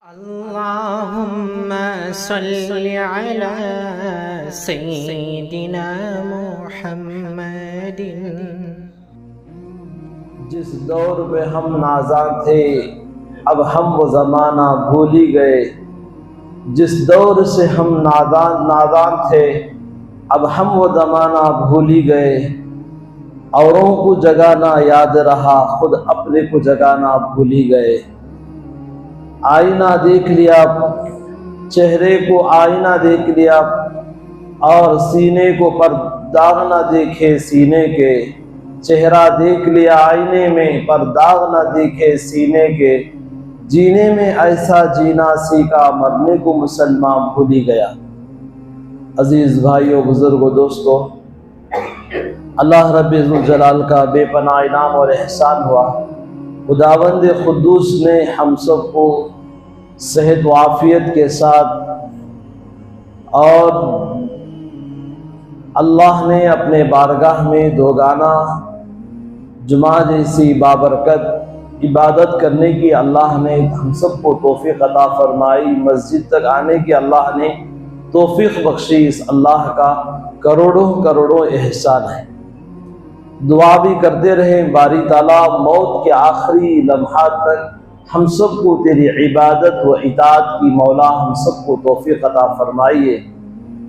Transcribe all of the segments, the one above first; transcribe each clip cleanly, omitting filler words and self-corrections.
अल्लाहुम्मा सल्लि अला सय्यिदिना मुहम्मदिन। जिस दौर में हम नाज़ान थे अब हम वो ज़माना भूल ही गए। जिस दौर से हम नादान थे अब हम वो ज़माना भूल ही गए। औरों को जगाना याद रहा, खुद अपने को जगाना भूल ही गए। आईना देख लिया, चेहरे को आईना देख लिया और सीने को पर दाग न देखे सीने के। चेहरा देख लिया आईने में पर दाग न देखे सीने के। जीने में ऐसा जीना सीखा, मरने को मुसलमान भूल ही गया। अजीज भाइयों, बुजुर्गों, दोस्तों, अल्लाह रब्बुल जलाल का बेपनाह इनाम और एहसान हुआ। खुदावंद खुद्दूस ने हम सब को सेहत व आफियत के साथ और अल्लाह ने अपने बारगाह में दोगाना जुमा जैसी बाबरकत इबादत करने की अल्लाह ने हम सब को तौफीक अता फरमाई। मस्जिद तक आने की अल्लाह ने तौफीक बख्शी। इस अल्लाह का करोड़ों करोड़ों एहसान है। दुआ भी करते रहे बारी ताला मौत के आखिरी लम्हात तक हम सब को तेरी इबादत व इताअत की मौला हम सब को तौफीक अता फरमाइए।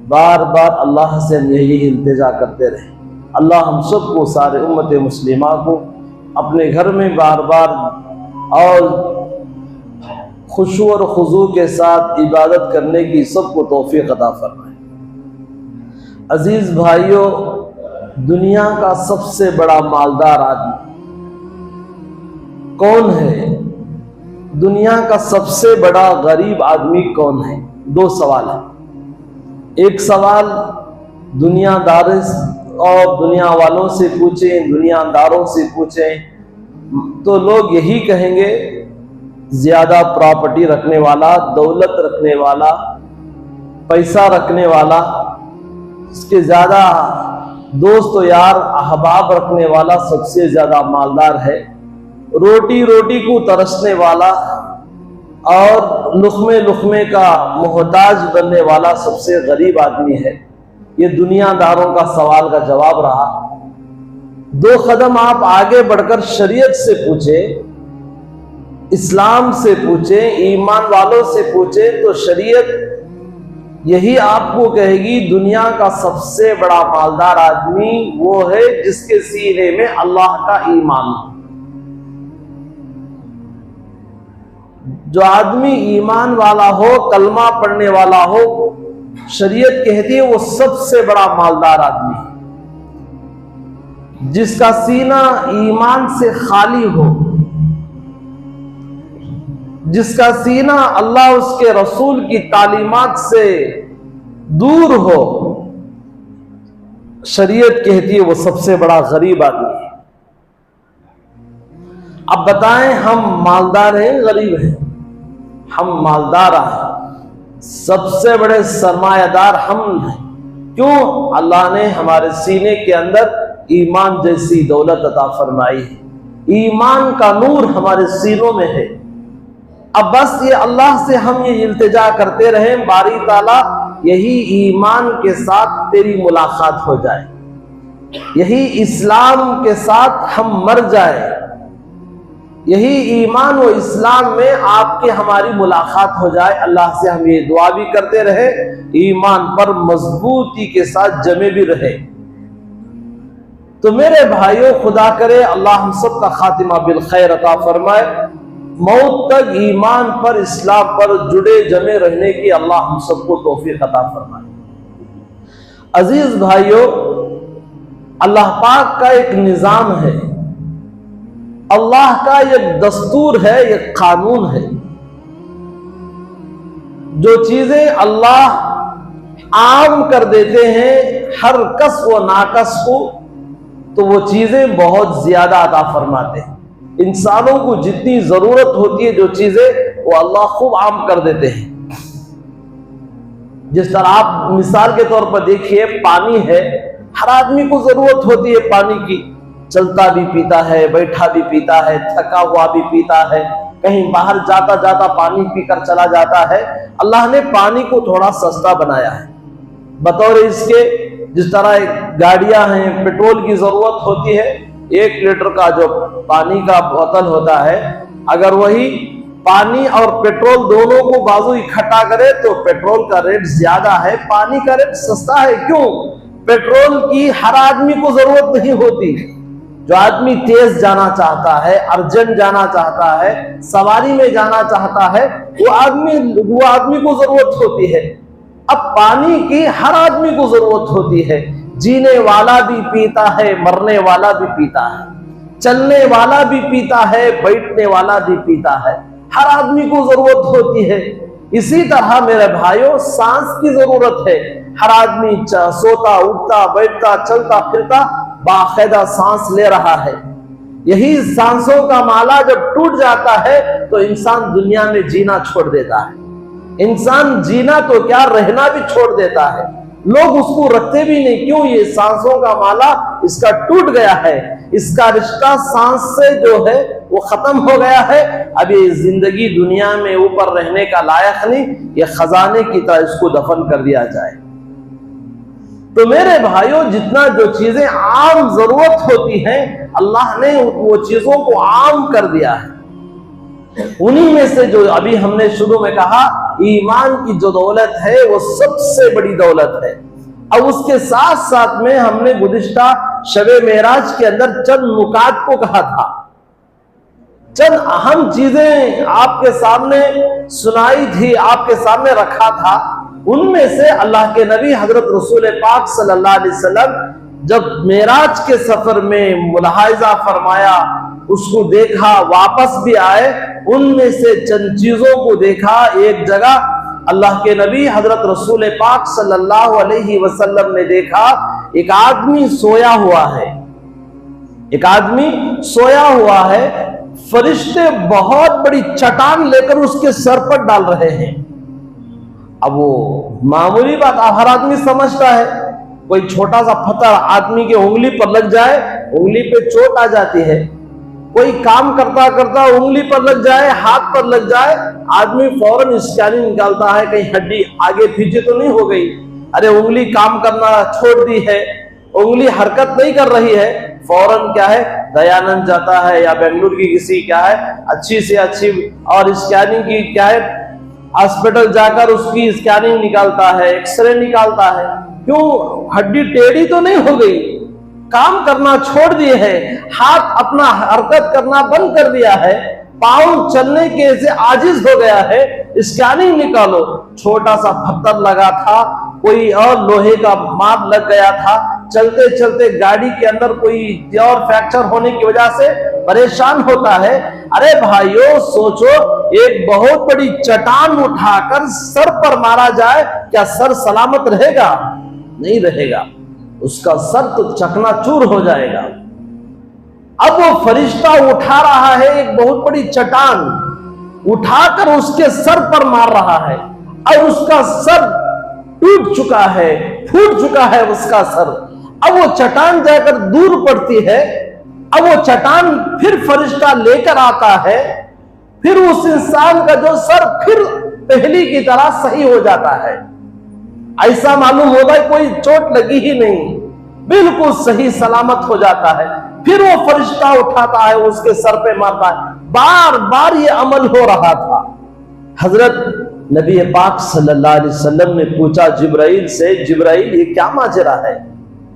बार बार अल्लाह से यही इल्तिजा करते रहे। अल्लाह हम सब को, सारे उम्मत मुस्लिमा को अपने घर में बार बार और खुशू और खुजू के साथ इबादत करने की सबको तौफीक अता फरमाए। अजीज भाइयों, दुनिया का सबसे बड़ा मालदार आदमी कौन है? दुनिया का सबसे बड़ा गरीब आदमी कौन है? दो सवाल है। एक सवाल दुनियादार और दुनिया वालों से पूछें, दुनियादारों से पूछें तो लोग यही कहेंगे, ज्यादा प्रॉपर्टी रखने वाला, दौलत रखने वाला, पैसा रखने वाला, इसके ज्यादा दोस्त यार अहबाब रखने वाला सबसे ज्यादा मालदार है। रोटी रोटी को तरसने वाला और लुक़मे लुक़मे का मोहताज बनने वाला सबसे गरीब आदमी है। ये दुनियादारों का सवाल का जवाब रहा। दो कदम आप आगे बढ़कर शरीयत से पूछे, इस्लाम से पूछे, ईमान वालों से पूछे तो शरीयत यही आपको कहेगी, दुनिया का सबसे बड़ा मालदार आदमी वो है जिसके सीने में अल्लाह का ईमान हो। जो आदमी ईमान वाला हो, कलमा पढ़ने वाला हो, शरीयत कहती है वो सबसे बड़ा मालदार आदमी है। जिसका सीना ईमान से खाली हो, जिसका सीना अल्लाह उसके रसूल की तालीमात से दूर हो, शरीयत कहती है वो सबसे बड़ा गरीब आदमी है। अब बताएं, हम मालदार हैं गरीब हैं? हम मालदार हैं, सबसे बड़े सरमायादार हम हैं। क्यों? अल्लाह ने हमारे सीने के अंदर ईमान जैसी दौलत अता फरमाई है। ईमान का नूर हमारे सीनों में है। अब बस ये अल्लाह से हम ये इल्तिजा करते रहे, बारी ताला यही ईमान के साथ तेरी मुलाकात हो जाए, यही इस्लाम के साथ हम मर जाए, यही ईमान व इस्लाम में आपके हमारी मुलाकात हो जाए। अल्लाह से हम ये दुआ भी करते रहे, ईमान पर मजबूती के साथ जमे भी रहे। तो मेरे भाइयों, खुदा करे अल्लाह हम सब का खातिमा बिल खैर अता फरमाए। मौत तक ईमान पर, इस्लाम पर जुड़े जमे रहने की अल्लाह हम सबको तौफीक अता फरमाए। अजीज भाइयों, अल्लाह पाक का एक निजाम है, अल्लाह का एक दस्तूर है, एक कानून है। जो चीजें अल्लाह आम कर देते हैं हर कस व नाकस को, तो वो चीजें बहुत ज्यादा अता फरमाते हैं। इंसानों को जितनी जरूरत होती है जो चीजें, वो अल्लाह खूब आम कर देते हैं। जिस तरह आप मिसाल के तौर पर देखिए, पानी है, हर आदमी को जरूरत होती है पानी की। चलता भी पीता है, बैठा भी पीता है, थका हुआ भी पीता है, कहीं बाहर जाता जाता पानी पीकर चला जाता है। अल्लाह ने पानी को थोड़ा सस्ता बनाया है। बतौर इसके जिस तरह गाड़ियां हैं, पेट्रोल की जरूरत होती है, 1 लीटर का जो पानी का बोतल होता है, अगर वही पानी और पेट्रोल दोनों को बाजू इकट्ठा करे तो पेट्रोल का रेट ज्यादा है, पानी का रेट सस्ता है। क्यों? पेट्रोल की हर आदमी को जरूरत नहीं होती। जो आदमी तेज जाना चाहता है, अर्जेंट जाना चाहता है, सवारी में जाना चाहता है, वो आदमी को जरूरत होती है। अब पानी की हर आदमी को जरूरत होती है। जीने वाला भी पीता है, मरने वाला भी पीता है, चलने वाला भी पीता है, बैठने वाला भी पीता है, हर आदमी को जरूरत होती है। इसी तरह मेरे भाइयों, सांस की जरूरत है। हर आदमी सोता, उठता, बैठता, चलता फिरता बाकायदा सांस ले रहा है। यही सांसों का माला जब टूट जाता है तो इंसान दुनिया में जीना छोड़ देता है। इंसान जीना तो क्या, रहना भी छोड़ देता है। लोग उसको रखते भी नहीं। क्यों? ये सांसों का माला इसका टूट गया है, इसका रिश्ता सांस से जो है वो खत्म हो गया है। अब ये जिंदगी दुनिया में ऊपर रहने का लायक नहीं, ये खजाने की तरह इसको दफन कर दिया जाए। तो मेरे भाइयों, जितना जो चीजें आम जरूरत होती हैं, अल्लाह ने वो चीजों को आम कर दिया है। उन्हीं में से जो अभी हमने शुरू में कहा, ईमान की जो दौलत है वो सबसे बड़ी दौलत है। अब उसके साथ साथ में हमने गुज़िश्ता शबे मेराज के अंदर चंद नुकात को कहा था, चंद अहम चीजें आपके सामने सुनाई थी, आपके सामने रखा था। उनमें से अल्लाह के नबी हजरत रसूल पाक सल्लल्लाहु अलैहि वसल्लम जब मेराज के सफर में मुलाहिजा फरमाया, उसको देखा, वापस भी आए, उनमें से चंद चीजों को देखा। एक जगह अल्लाह के नबी हजरत रसूल पाक सल्लल्लाहु अलैहि वसल्लम ने देखा, एक आदमी सोया हुआ है। एक आदमी सोया हुआ है, फरिश्ते बहुत बड़ी चट्टान लेकर उसके सर पर डाल रहे हैं। अब वो मामूली बात हर आदमी समझता है, कोई छोटा सा पत्थर आदमी के उंगली पर लग जाए, उंगली पे चोट आ जाती है। कोई काम करता करता उंगली पर लग जाए, हाथ पर लग जाए, आदमी फौरन स्कैनिंग निकालता है, कहीं हड्डी आगे पीछे तो नहीं हो गई। अरे उंगली काम करना छोड़ दी है, उंगली हरकत नहीं कर रही है, फौरन क्या है, दयानंद जाता है या बेंगलुरु की किसी क्या है अच्छी से अच्छी और स्कैनिंग की क्या है हॉस्पिटल जाकर उसकी स्कैनिंग निकालता है, एक्सरे निकालता है। क्यों? हड्डी टेढ़ी तो नहीं हो गई, काम करना छोड़ दिए है, हाथ अपना हरकत करना बंद कर दिया है, पांव चलने के से आजिज हो गया है। स्कैनिंग निकालो, छोटा सा पत्थर लगा था, कोई और लोहे का माप लग गया था, चलते चलते गाड़ी के अंदर कोई और फ्रैक्चर होने की वजह से परेशान होता है। अरे भाइयों सोचो, एक बहुत बड़ी चट्टान उठाकर सर पर मारा जाए, क्या सर सलामत रहेगा? नहीं रहेगा, उसका सर तो चकनाचूर हो जाएगा। अब वो फरिश्ता उठा रहा है एक बहुत बड़ी चट्टान, उठाकर उसके सर पर मार रहा है और उसका सर टूट चुका है, फूट चुका है उसका सर। अब वो चट्टान जाकर दूर पड़ती है, अब वो चट्टान फिर फरिश्ता लेकर आता है, फिर उस इंसान का जो सर फिर पहली की तरह सही हो जाता है। ऐसा मालूम होता है कोई चोट लगी ही नहीं, बिल्कुल सही सलामत हो जाता है। फिर वो फरिश्ता उठाता है, उसके सर पे मारता है। बार बार ये अमल हो रहा था। हजरत नबी पाक सल्लल्लाहु अलैहि वसल्लम ने पूछा जिब्राइल से, जिब्राइल ये क्या माजरा है,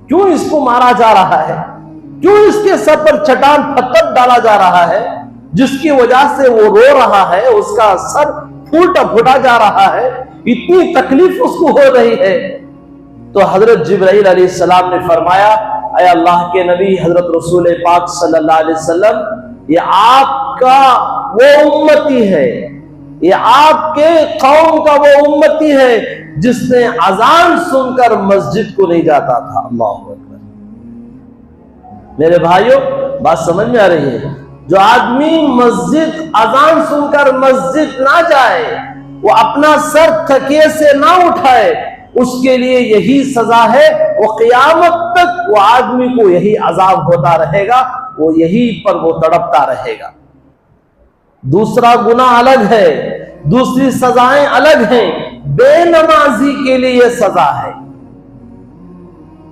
क्यों इसको मारा जा रहा है, क्यों इसके सर पर चट्टान पत्थर डाला जा रहा है, जिसकी वजह से वो रो रहा है, उसका सर फूटा फूटा जा रहा है, इतनी तकलीफ उसको हो रही है। तो हजरत जिब्राइल अलैहिस्सलाम ने फरमाया, ऐ अल्लाह के नबी हजरत रसूल पाक सल्लल्लाहु अलैहि वसल्लम, ये आपका वो उम्मती है, ये आपके कौम का वो उम्मती है जिसने अजान सुनकर मस्जिद को नहीं जाता था। अल्लाह अकबर। मेरे भाइयों बात समझ में आ रही है? जो आदमी मस्जिद अजान सुनकर मस्जिद ना जाए, वो अपना सर तकिए से ना उठाए, उसके लिए यही सजा है। वो क़यामत तक वो आदमी को यही अजाब होता रहेगा, वो यही पर वो तड़पता रहेगा। दूसरा गुनाह अलग है, दूसरी सजाएं अलग हैं। बेनमाजी के लिए यह सजा है।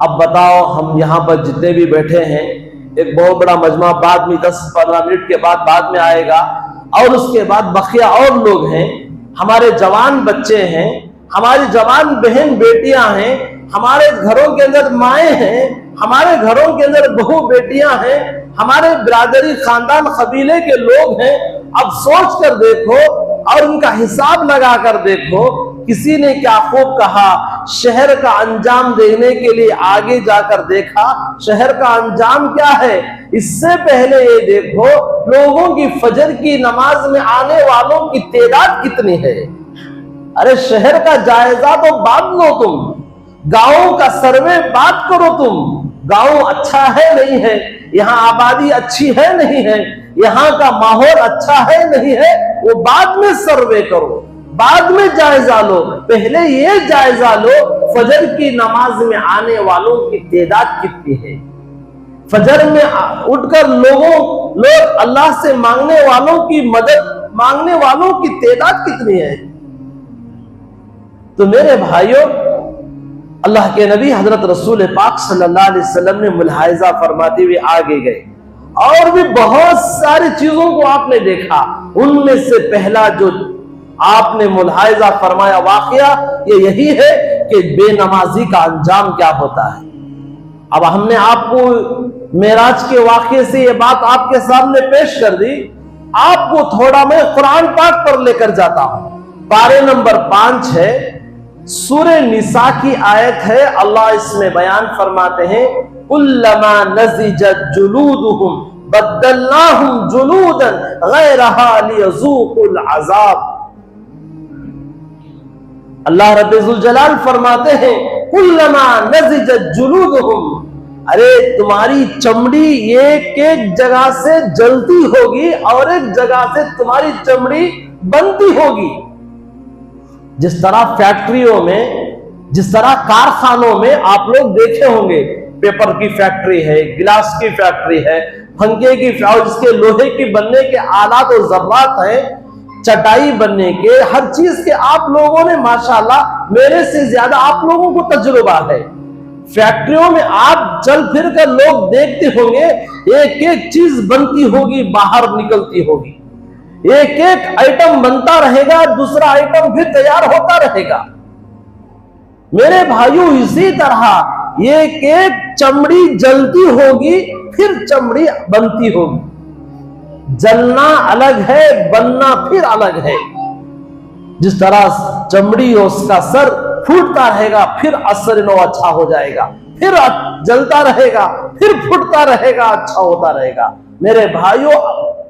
अब बताओ, हम यहां पर जितने भी बैठे हैं, एक बहुत बड़ा मजमा बाद में 10-15 मिनट के बाद में आएगा, और उसके बाद बखिया और लोग हैं, हमारे जवान बच्चे हैं, हमारी जवान बहन बेटियां हैं, हमारे घरों के अंदर माएँ हैं, हमारे घरों के अंदर बहू बेटियां हैं, हमारे बिरादरी खानदान कबीले के लोग हैं। अब सोच कर देखो और उनका हिसाब लगा कर देखो। किसी ने क्या खूब कहा, शहर का अंजाम देखने के लिए आगे जाकर देखा, शहर का अंजाम क्या है। इससे पहले ये देखो लोगों की फजर की नमाज में आने वालों की तादाद कितनी है। अरे शहर का जायजा तो बात लो तुम, गांव का सर्वे बात करो तुम। गांव अच्छा है नहीं है, यहाँ आबादी अच्छी है नहीं है, यहाँ का माहौल अच्छा है नहीं है, वो बाद में सर्वे करो, बाद में जायजा लो। पहले ये जायजा लो फजर की नमाज में आने वालों की तादाद कितनी है। फजर में उठकर लोग अल्लाह से मांगने वालों की मदद मांगने वालों की तादाद कितनी है। तो मेरे भाइयों, अल्लाह के नबी हजरत रसूल पाक सल्लल्लाहु अलैहि वसल्लम ने मुलाहिजा फरमाते हुए आगे गए, और भी बहुत सारी चीजों को आपने देखा। उनमें से पहला जो आपने मुलाहिजा फरमाया वाकया ये यही है कि बेनमाजी का अंजाम क्या होता है। अब हमने आपको मेराज के वाकये से ये बात आपके सामने पेश कर दी। आपको थोड़ा मैं कुरान पाक पर लेकर जाता हूं। पारे नंबर 5 है, सूरे निसा की आयत है। अल्लाह इसमें बयान फरमाते हैं, कुल्लमा नज़िजत जुलूदुहुम बद्दलनाहुम जुलूदन गैरहा लियज़ूकुल अज़ाब। अल्लाह रब्बुल जलाल फरमाते हैं, कुल्लमा नज़िजत जुलूदुहुम, अरे तुम्हारी चमड़ी एक एक जगह से जलती होगी और एक जगह से तुम्हारी चमड़ी बनती होगी। जिस तरह फैक्ट्रियों में, जिस तरह कारखानों में आप लोग देखे होंगे, पेपर की फैक्ट्री है, गिलास की फैक्ट्री है, पंखे की, जिसके लोहे की बनने के आलात और ज़र्रात हैं, चटाई बनने के, हर चीज के आप लोगों ने माशाल्लाह मेरे से ज्यादा आप लोगों को तजुर्बा है। फैक्ट्रियों में आप चल फिर कर लोग देखते होंगे, एक एक चीज बनती होगी, बाहर निकलती होगी, एक एक आइटम बनता रहेगा, दूसरा आइटम फिर तैयार होता रहेगा। मेरे भाइयों, इसी तरह एक एक चमड़ी जलती होगी, फिर चमड़ी बनती होगी। जलना अलग है, बनना फिर अलग है। जिस तरह चमड़ी और उसका सर फूटता रहेगा, फिर असर नो अच्छा हो जाएगा, फिर जलता रहेगा, फिर फूटता रहेगा, अच्छा होता रहेगा। मेरे भाइयों,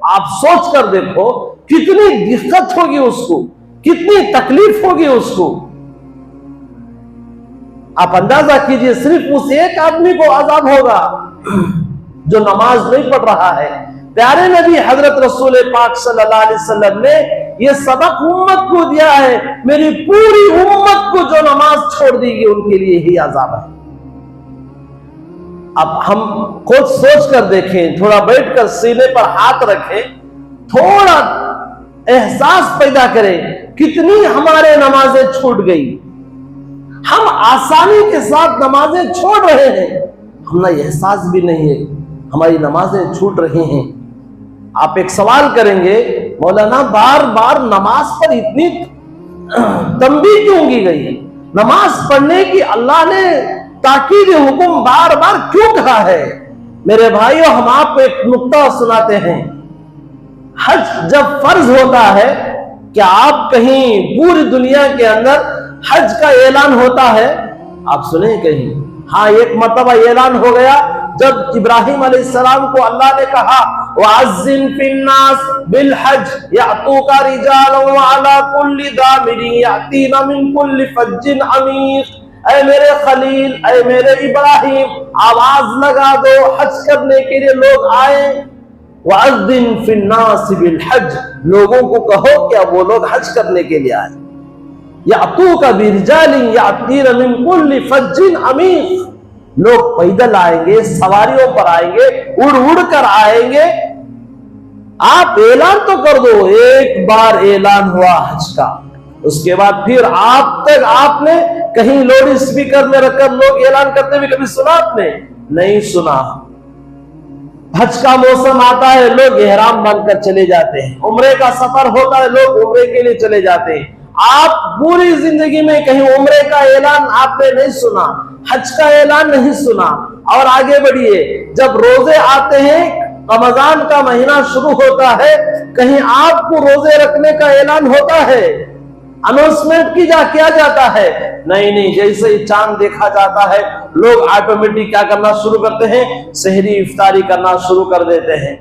आप सोच कर देखो कितनी दिक्कत होगी उसको, कितनी तकलीफ होगी उसको। आप अंदाजा कीजिए, सिर्फ उस एक आदमी को अजाब होगा जो नमाज नहीं पढ़ रहा है। प्यारे नबी हजरत रसूल पाक सल्लल्लाहु अलैहि वसल्लम ने यह सबक उम्मत को दिया है, मेरी पूरी उम्मत को जो नमाज छोड़ देगी उनके लिए ही अजाब है। अब हम खुद सोच कर देखें, थोड़ा बैठकर सीने पर हाथ रखें, थोड़ा एहसास पैदा करें कितनी हमारे नमाजें छूट गई। हम आसानी के साथ नमाजें छोड़ रहे हैं, हमें एहसास भी नहीं है हमारी नमाजें छूट रही हैं। आप एक सवाल करेंगे, मौलाना बार बार नमाज पर इतनी तंबीह क्यों की गई है? नमाज पढ़ने की अल्लाह ने ताकीद हुक्म बार बार क्यों कहा है? मेरे भाइयों, हम आपको एक नुक्ता सुनाते हैं। हज जब फर्ज होता है, क्या आप कहीं पूरी दुनिया के अंदर हज का ऐलान होता है? आप सुने कहीं? हाँ, एक मर्तबा ऐलान हो गया जब इब्राहिम अलैहिस्सलाम को अल्लाह ने कहा, वअज़्ज़िन फिन्नास बिल हज यातूका रिजालन व अला कुल्ली दामिरिन यातीना मिन कुल्ली फज्जिन अमीक। ऐ मेरे खलील, ऐ मेरे इब्राहिम, आवाज लगा दो, हज करने के लिए लोग आए। वअज़्ज़िन फिन्नास बिल हज, लोगों को कहो क्या वो लोग हज करने के लिए आए। यातूका बिरिजालिन यातीना मिन कुल्ली फज्जिन अमीक, लोग पैदल आएंगे, सवारियों पर आएंगे, उड़ उड़ कर आएंगे, आप ऐलान तो कर दो। एक बार ऐलान हुआ हज का, उसके बाद फिर आप तक आपने कहीं लाउड स्पीकर में रखकर लोग ऐलान करते हुए कभी सुना आपने? नहीं सुना। हज का मौसम आता है, लोग एहराम बांधकर चले जाते हैं। उम्रे का सफर होता है, लोग उम्रे के लिए चले जाते हैं। आप पूरी जिंदगी में कहीं उम्रे का ऐलान आपने नहीं सुना, हज का ऐलान नहीं सुना। और आगे बढ़िए, जब रोजे आते हैं, रमजान का महीना शुरू होता है, कहीं आपको रोजे रखने का ऐलान होता है, अनाउंसमेंट किया जाता है? नहीं, जैसे ही चांद देखा जाता है, लोग ऑटोमेटिक क्या करना शुरू करते हैं? सहरी इफ्तारी करना शुरू कर देते हैं।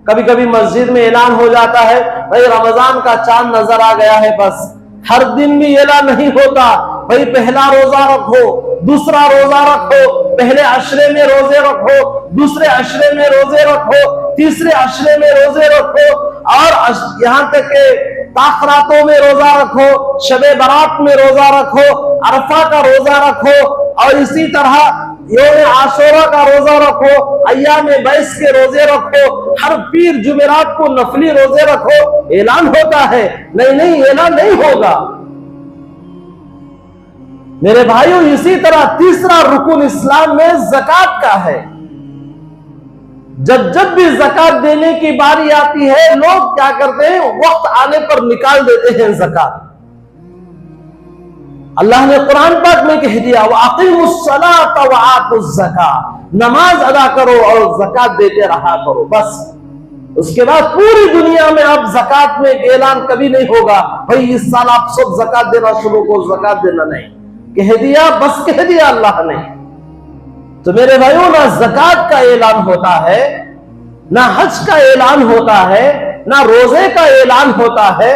कभी कभी मस्जिद में ऐलान हो जाता है, भाई रमजान का चांद नजर आ गया है। बस हर दिन भी ऐलान नहीं होता, भाई पहला रोजा रखो, दूसरा रोजा रखो, पहले अशरे में रोजे रखो, दूसरे अशरे में रोजे रखो, तीसरे अशरे में रोजे रखो, और यहाँ तक के ताखरातों में रोजा रखो, शबे बारात में रोजा रखो, अरफा का रोजा रखो, और इसी तरह यौम आशूरा का रोजा रखो, अय्याम बैस के रोजे रखो, हर पीर जुमेरात को नफली रोजे रखो। ऐलान होता है? नहीं, ऐलान नहीं होगा मेरे भाइयों। इसी तरह तीसरा रुकुन इस्लाम में ज़कात का है। जब भी ज़कात देने की बारी आती है, लोग क्या करते हैं? वक्त आने पर निकाल देते हैं ज़कात। अल्लाह ने कुरान पाक में कह दिया, वअक़ीमुस्सलात व आतुज़्ज़कात, नमाज अदा करो और ज़कात देते रहा करो। बस उसके बाद पूरी दुनिया में अब ज़कात में ऐलान कभी नहीं होगा, भाई इस साल आप सब ज़कात देना शुरू करो, ज़कात देना नहीं। कह दिया, बस कह दिया अल्लाह ने। तो मेरे भाइयों, ना ज़कात का ऐलान होता है, ना हज का ऐलान होता है, ना रोजे का ऐलान होता है।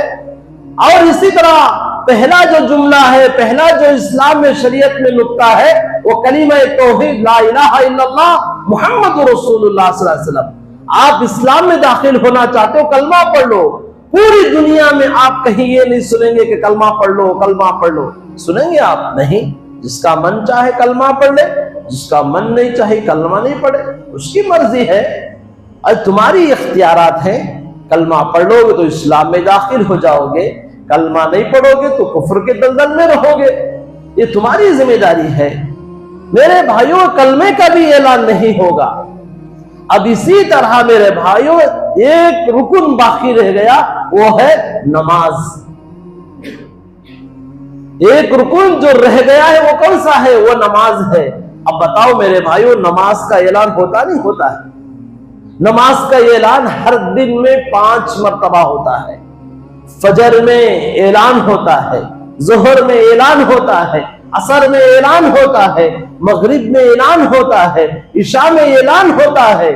और इसी तरह पहला जो जुमला है, पहला जो इस्लाम में शरीयत में नुक्ता है, वो कलीमा तौहीद ला इलाहा इल्लल्लाह मुहम्मदुर रसूलुल्लाह सल्लल्लाहु अलैहि वसल्लम। आप इस्लाम में दाखिल होना चाहते हो, कलमा पढ़ लो। पूरी दुनिया में आप कहीं ये नहीं सुनेंगे कि कलमा पढ़ लो, कलमा पढ़ लो। सुनेंगे आप? नहीं। जिसका मन चाहे कलमा पढ़ ले, जिसका मन नहीं चाहे कलमा नहीं पढ़े, उसकी मर्जी है। और तुम्हारी इख्तियारात हैं। कलमा पढ़ लोगे तो इस्लाम में दाखिल हो जाओगे, कलमा नहीं पढ़ोगे तो कुफ्र के दलदल में रहोगे। ये तुम्हारी जिम्मेदारी है। मेरे भाइयों, कलमे का भी ऐलान नहीं होगा। अब इसी तरह मेरे भाइयों, एक रुकन बाकी रह गया, वो है नमाज। एक रुकन जो रह गया है वो कौन सा है? वो नमाज है। अब बताओ मेरे भाइयों, नमाज का ऐलान होता नहीं होता है? नमाज का ऐलान हर दिन में 5 मर्तबा होता है। फजर में ऐलान होता है, जोहर में ऐलान होता है, असर में ऐलान होता है, मगरिब में ऐलान होता है, इशा में ऐलान होता है।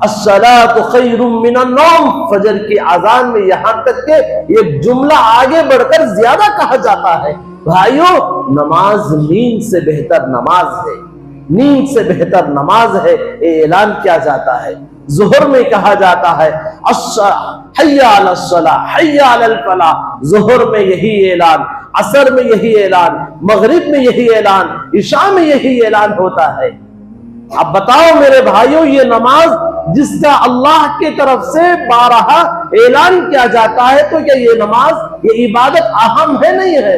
अस्सलातु खैरुम मिनन नौम, फजर की आजान में यहां तक के ये जुमला आगे बढ़कर ज्यादा कहा जाता है। भाइयों, नमाज नींद से बेहतर नमाज है, नींद से बेहतर नमाज है, ये ऐलान किया जाता है। जोहर में कहा जाता है हय्या अलस सलाह हय्या अलल फलाह, जोहर में यही ऐलान, असर में यही ऐलान, मगरिब में यही ऐलान, इशा में यही ऐलान होता है। अब बताओ मेरे भाइयों, ये नमाज जिसका अल्लाह की तरफ से बारहा ऐलान किया जाता है, तो क्या ये नमाज, ये इबादत अहम है? नहीं है,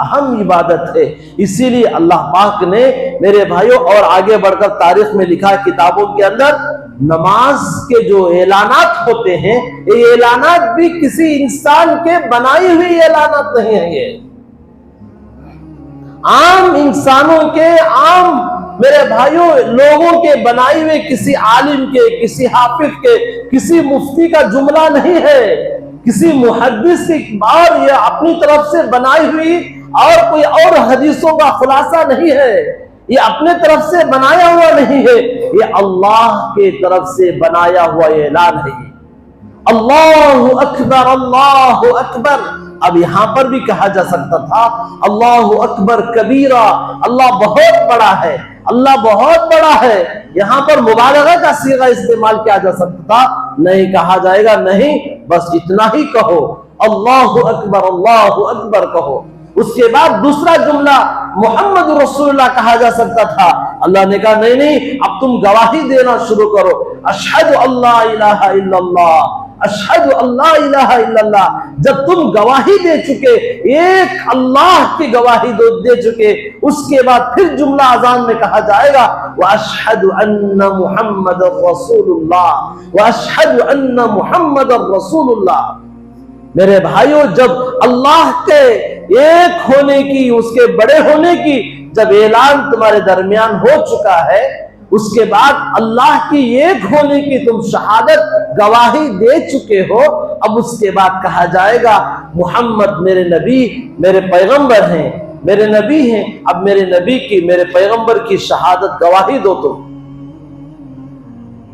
अहम इबादत है। इसीलिए अल्लाह पाक ने मेरे भाइयों और आगे बढ़कर तारीख में लिखा है किताबों के अंदर, नमाज के जो ऐलानात होते हैं, ये ऐलानात भी किसी इंसान के बनाई हुई ऐलानात नहीं है। ये आम इंसानों के, आम मेरे भाइयों लोगों के बनाए हुए, किसी आलिम के, किसी हाफिज के, किसी मुफ्ती का जुमला नहीं है, किसी मुहद्दिस की और ये अपनी तरफ से बनाई हुई और कोई और हदीसों का खुलासा नहीं है, ये अपने तरफ से बनाया हुआ नहीं है, ये अल्लाह के तरफ से बनाया हुआ ऐलान है। अल्लाहु अकबर, अल्लाहु अकबर। अब यहां पर भी कहा जा सकता था अल्लाहु अकबर कबीरा, अल्लाह बहुत बड़ा है, अल्लाह बहुत बड़ा है। यहां पर मुबालगा का सीगा इस्तेमाल किया जा सकता था, नहीं कहा जाएगा, नहीं, बस इतना ही कहो, अल्लाहु अकबर कहो। उसके बाद दूसरा जुमला मोहम्मद रसूलुल्लाह कहा जा सकता था, अल्लाह ने कहा नहीं नहीं, अब तुम गवाही देना शुरू करो, अशहदु अल्ला इलाहा इल्लल्लाह, अशहदु अल्ला इलाहा इल्लल्लाह। जब तुम गवाही दे चुके, एक अल्लाह की गवाही दे चुके, उसके बाद फिर जुमला अजान में कहा जाएगा व अशहदु अन्ना मुहम्मदर रसूलुल्लाह, व अशहदु अन्ना मुहम्मदर रसूलुल्लाह। मेरे भाइयों, जब अल्लाह के एक होने की, उसके बड़े होने की जब ऐलान तुम्हारे दरमियान हो चुका है, उसके बाद अल्लाह की एक होने की तुम शहादत गवाही दे चुके हो, अब उसके बाद कहा जाएगा मुहम्मद मेरे नबी, मेरे पैगंबर हैं, मेरे नबी हैं, अब मेरे नबी की, मेरे पैगंबर की शहादत गवाही दो तुम।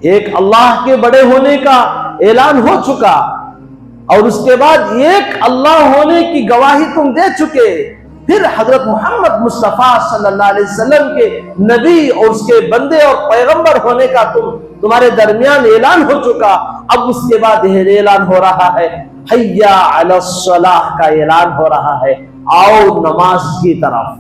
एक अल्लाह के बड़े होने का ऐलान हो चुका और उसके बाद एक अल्लाह होने की गवाही तुम दे चुके, फिर हजरत मोहम्मद मुस्तफा सल्लल्लाहु अलैहि वसल्लम के नबी और उसके बंदे और पैगंबर होने का तुम्हारे दरमियान ऐलान हो चुका। अब उसके बाद यह ऐलान हो रहा है, हय्या अलस सलाह का ऐलान हो रहा है, आओ नमाज की तरफ।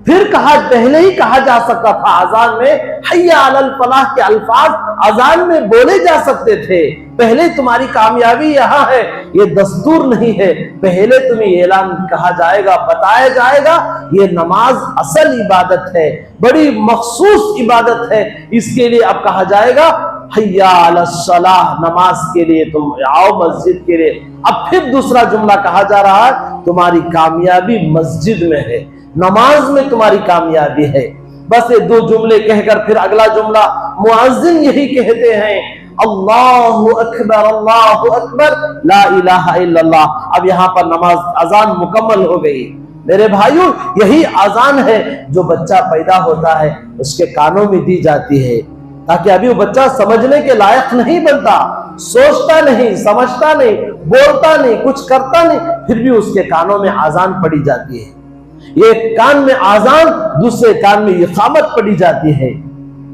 फिर कहा, पहले ही कहा जा सकता था अजान में हय्या अलल फलाह के अल्फाज अजान में बोले जा सकते थे। पहले तुम्हारी कामयाबी यहां है, ये दस्तूर नहीं है, पहले तुम्हें ऐलान कहा जाएगा, बताया जाएगा ये नमाज असल इबादत है, बड़ी मखसूस इबादत है, इसके लिए अब कहा जाएगा हय्या अलस सलाह, नमाज के लिए तुम आओ मस्जिद के लिए। अब फिर दूसरा जुमला कहा जा रहा है, तुम्हारी कामयाबी मस्जिद में है, नमाज में तुम्हारी कामयाबी है। बस ये दो जुमले कहकर फिर अगला जुमला मुअज्जिन यही कहते हैं, अल्लाहु अकबर ला इलाहा इल्लल्लाह। अब यहाँ पर नमाज अजान मुकम्मल हो गई। मेरे भाइयों, यही अजान है जो बच्चा पैदा होता है उसके कानों में दी जाती है, ताकि अभी वो बच्चा समझने के लायक नहीं बनता, सोचता नहीं, समझता नहीं, बोलता नहीं, कुछ करता नहीं, फिर भी उसके कानों में अजान पड़ी जाती है। एक कान में आजान, दूसरे कान में इकामत पड़ी जाती है।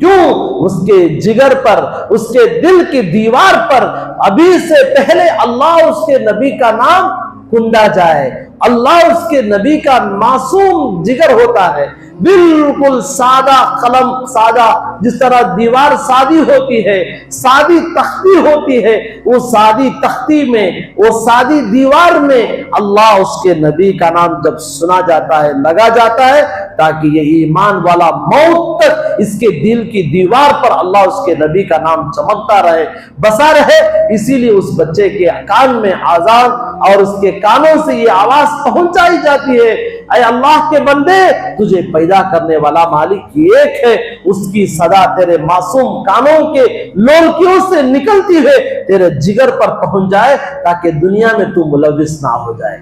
क्यों? उसके जिगर पर, उसके दिल की दीवार पर अभी से पहले अल्लाह उसके नबी का नाम कुंदा जाए। अल्लाह उसके नबी का मासूम जिगर होता है, बिल्कुल सादा कलम, सादा जिस तरह दीवार सादी होती है, सादी तख्ती होती है, वो सादी तख्ती में, वो सादी दीवार में अल्लाह उसके नबी का नाम जब सुना जाता है, लगा जाता है, ताकि ये ईमान वाला मौत तक इसके दिल की दीवार पर अल्लाह उसके नबी का नाम चमकता रहे, बसा रहे। इसीलिए उस बच्चे के कान में आजान और उसके कानों से ये आवाज पहुंचाई जाती है, ऐ अल्लाह के बंदे, तुझे पैदा करने वाला मालिक एक है, उसकी सदा तेरे मासूम कानों के लोलकियों से निकलती हुए तेरे जिगर पर पहुंच जाए, ताकि दुनिया में तू मुलविस ना हो जाए,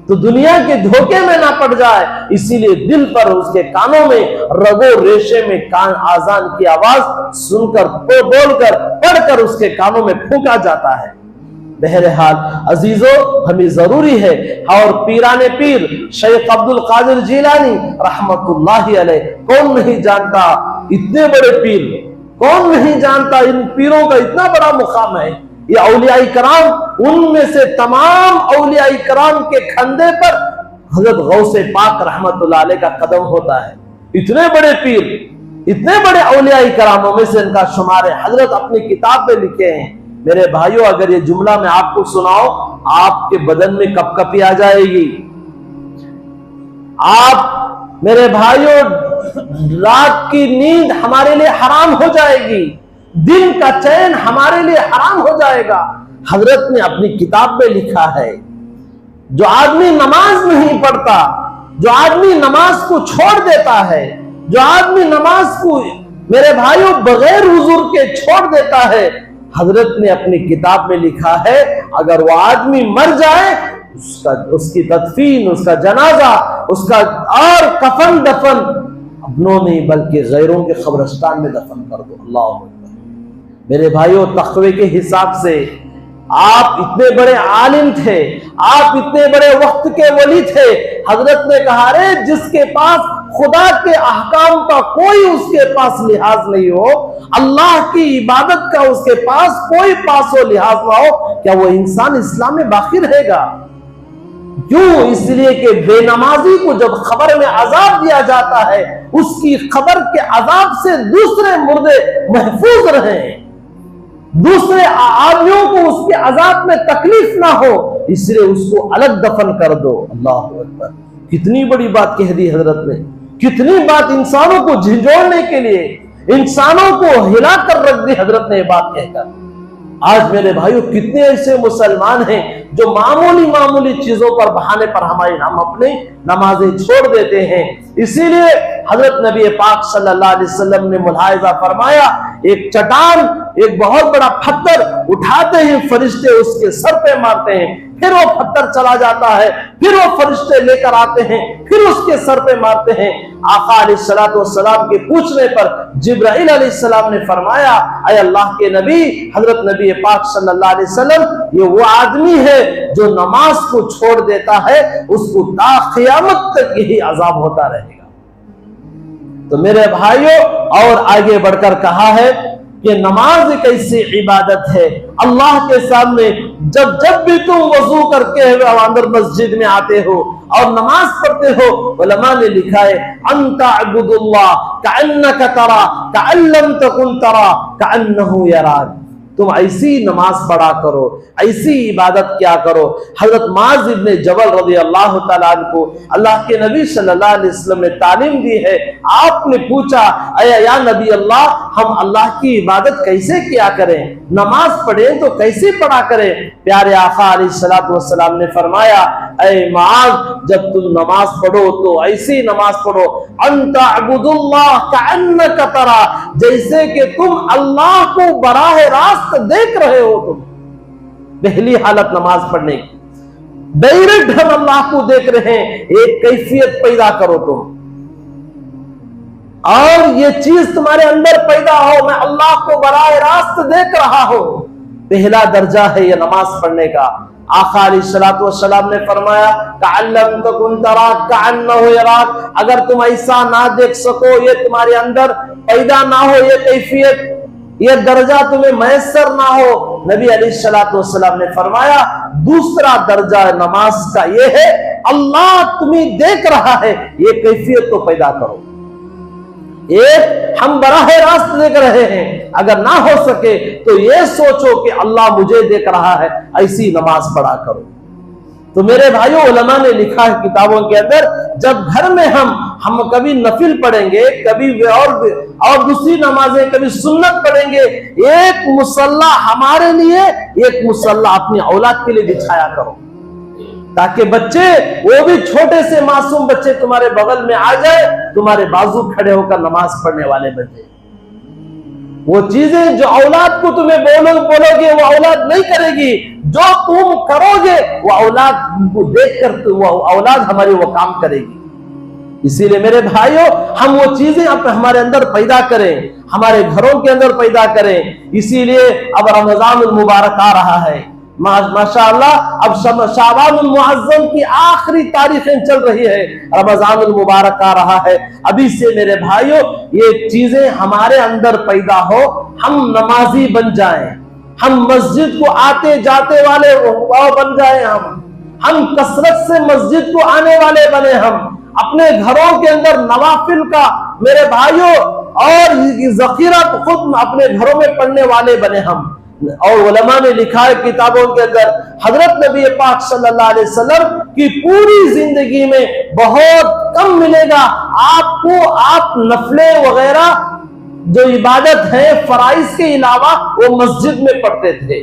तो दुनिया के धोखे में ना पड़ जाए। इसीलिए दिल पर, उसके कानों में, रगो रेशे में कान आजान की आवाज सुनकर, बोलकर, पढ़कर उसके कानों में फूंका जाता है। बहरहाल अजीजों, हमें जरूरी है, और पीराने पीर शेख अब्दुल कादिर जिलानी रहमतुल्लाहि अलैह, कौन नहीं जानता इतने बड़े पीर, कौन नहीं जानता इन पीरों का इतना बड़ा मुकाम है। ये औलियाई कराम, उनमें से तमाम औलियाई कराम के खंदे पर हजरत गौसे पाक रहमतुल्लाह अलैह का कदम होता है। इतने बड़े पीर, इतने बड़े औलियाई करामों में से इनका शुमार है। हजरत अपनी किताब में लिखे हैं। मेरे भाइयों, अगर ये जुमला मैं आपको सुनाऊं, आपके बदन में कपकपी आ जाएगी। आप मेरे भाइयों, रात की नींद हमारे लिए हराम हो जाएगी, दिन का चैन हमारे लिए हराम हो जाएगा। हजरत ने अपनी किताब में लिखा है, जो आदमी नमाज नहीं पढ़ता, जो आदमी नमाज को छोड़ देता है, जो आदमी नमाज को मेरे भाइयों बगैर हुजूर के छोड़ देता है, हजरत ने अपनी किताब में लिखा है, अगर वो आदमी मर जाए, उसकी तदफीन, उसका जनाजा, उसका और कफन दफन अपनों नहीं बल्कि गैरों के कब्रिस्तान में दफन कर दो। अल्लाह अकबर। मेरे भाइयों, तक़वे के हिसाब से आप इतने बड़े आलिम थे, आप इतने बड़े वक्त के वली थे। हजरत ने कहा, अरे जिसके पास खुदा के अहकाम का कोई उसके पास लिहाज नहीं हो, अल्लाह की इबादत का उसके पास कोई पासो लिहाज ना हो, क्या वो इंसान इस्लाम में बाकी रहेगा? क्यों? इसलिए कि बेनमाजी को जब खबर में अजाब दिया जाता है, उसकी खबर के अजाब से दूसरे मुर्दे महफूज रहें, दूसरे आदमियों को उसके अजाब में तकलीफ ना हो, इसलिए उसको अलग दफन कर दो। अल्लाह अकबर, कितनी बड़ी बात कह दी हजरत ने, कितनी बात इंसानों को झिझोड़ने के लिए, इंसानों को हिला कर रख दी हजरत ने बात कहकर। आज मेरे भाइयों, कितने ऐसे मुसलमान हैं जो मामूली चीजों पर, बहाने पर हम अपने नमाजें छोड़ देते हैं। इसीलिए हजरत नबी पाक सल्लल्लाहु अलैहि वसल्लम ने मुलाहिजा फरमाया, एक चट्टान, एक बहुत बड़ा पत्थर उठाते हैं फरिश्ते, उसके सर पे मारते हैं, फिर वो पत्थर चला जाता है, फिर वो फरिश्ते लेकर आते हैं, फिर उसके सर पे मारते हैं। आका अलैहिस्सलातु वस्सलाम के पूछने पर जिब्राइल अलैहिस्सलाम ने फरमाया, अय अल्लाह के नबी, हजरत नबी पाक सल्लल्लाहु अलैहि वसल्लम, ये वो आदमी है जो नमाज को छोड़ देता है, उसको ता क़यामत तक यही अजाब होता रहेगा। तो मेरे भाइयों, और आगे बढ़कर कहा है कि नमाज एक ऐसी इबादत है, अल्लाह के सामने जब भी तुम वजू करके अंदर मस्जिद में आते हो और नमाज पढ़ते हो, उलमा ने लिखा है, अंता अब्दुल्लाह कअन्नका तरा कअल्लम तकुन तरा कअन्नहु यराक। तुम ऐसी नमाज पढ़ा करो, ऐसी इबादत क्या करो। हजरत माज इब्ने जबल रज़ी अल्लाह तआला अन्हु को अल्लाह के नबी सल्लल्लाहु अलैहि वसल्लम ने तालीम दी है। आपने पूछा, अया या नबी अल्लाह, हम अल्लाह की इबादत कैसे किया करें, नमाज पढ़े तो कैसे पढ़ा करें। प्यारे आका अलैहिस्सलातु वस्सलाम ने फरमाया, ऐ माज, जब तुम नमाज पढ़ो तो ऐसी नमाज पढ़ो, अंता अब्दुल्लाह कअन्नका तरा, जैसे कि तुम अल्लाह को बराह रास्त देख रहे हो। तुम पहली हालत नमाज पढ़ने की, डायरेक्ट हम अल्लाह को देख रहे हैं, एक कैफियत पैदा करो तुम, और ये चीज तुम्हारे अंदर पैदा हो, मैं अल्लाह को बराह रास्त देख रहा हूं। पहला दर्जा है ये नमाज पढ़ने का। आका अलैहिस्सलातु वस्सलाम ने फरमाया, कअल्लम तकुन तरा कअन्नहु यराक, अगर तुम ऐसा ना देख सको, ये तुम्हारे अंदर पैदा ना हो, ये कैफियत, ये दर्जा तुम्हें मैसर ना हो, नबी अलैहिस्सलातु वस्सलाम ने फरमाया, दूसरा दर्जा नमाज का ये है, अल्लाह तुम्हें देख रहा है, ये कैफियत तो पैदा करो। एक, हम बराह रास्त देख रहे हैं, अगर ना हो सके तो ये सोचो कि अल्लाह मुझे देख रहा है, ऐसी नमाज पढ़ा करो। तो मेरे भाइयों, उलमा ने लिखा है किताबों के अंदर, जब घर में हम कभी नफिल पढ़ेंगे, कभी और दूसरी नमाजें, कभी सुन्नत पढ़ेंगे, एक मुसल्ला हमारे लिए, एक मुसल्ला अपनी औलाद के लिए बिछाया करो, ताकि बच्चे, वो भी छोटे से मासूम बच्चे तुम्हारे बगल में आ जाए, तुम्हारे बाजू खड़े होकर नमाज पढ़ने वाले बच्चे। वो चीजें जो औलाद को तुम्हें बोलोगे वो औलाद नहीं करेगी, जो तुम करोगे वो औलाद को देखकर वो औलाद हमारी वो काम करेगी। इसीलिए मेरे भाइयों, हम वो चीजें अब हमारे अंदर पैदा करें, हमारे घरों के अंदर पैदा करें। इसीलिए अब रमजानुल मुबारक आ रहा है, माशाअल्लाह, अब शाबानुल मुअज्जम की आखिरी तारीखें चल रही है, रमजानुल मुबारक आ रहा है। अभी से मेरे भाइयों, ये चीजें हमारे अंदर पैदा हो, हम नमाजी बन जाएं, हम मस्जिद को आते जाते वाले बन जाएं, हम कसरत से मस्जिद को आने वाले बने, हम अपने घरों के अंदर नवाफिल का मेरे भाइयों और जखीरा खुद अपने घरों में पढ़ने वाले बने हम। और उलमा ने लिखा है किताबों के अंदर, हजरत नबी पाक सल्लल्लाहु अलैहि वसल्लम की पूरी जिंदगी में बहुत कम मिलेगा आपको, आप नफले वगैरह जो इबादत है फराइज के अलावा वो मस्जिद में पढ़ते थे।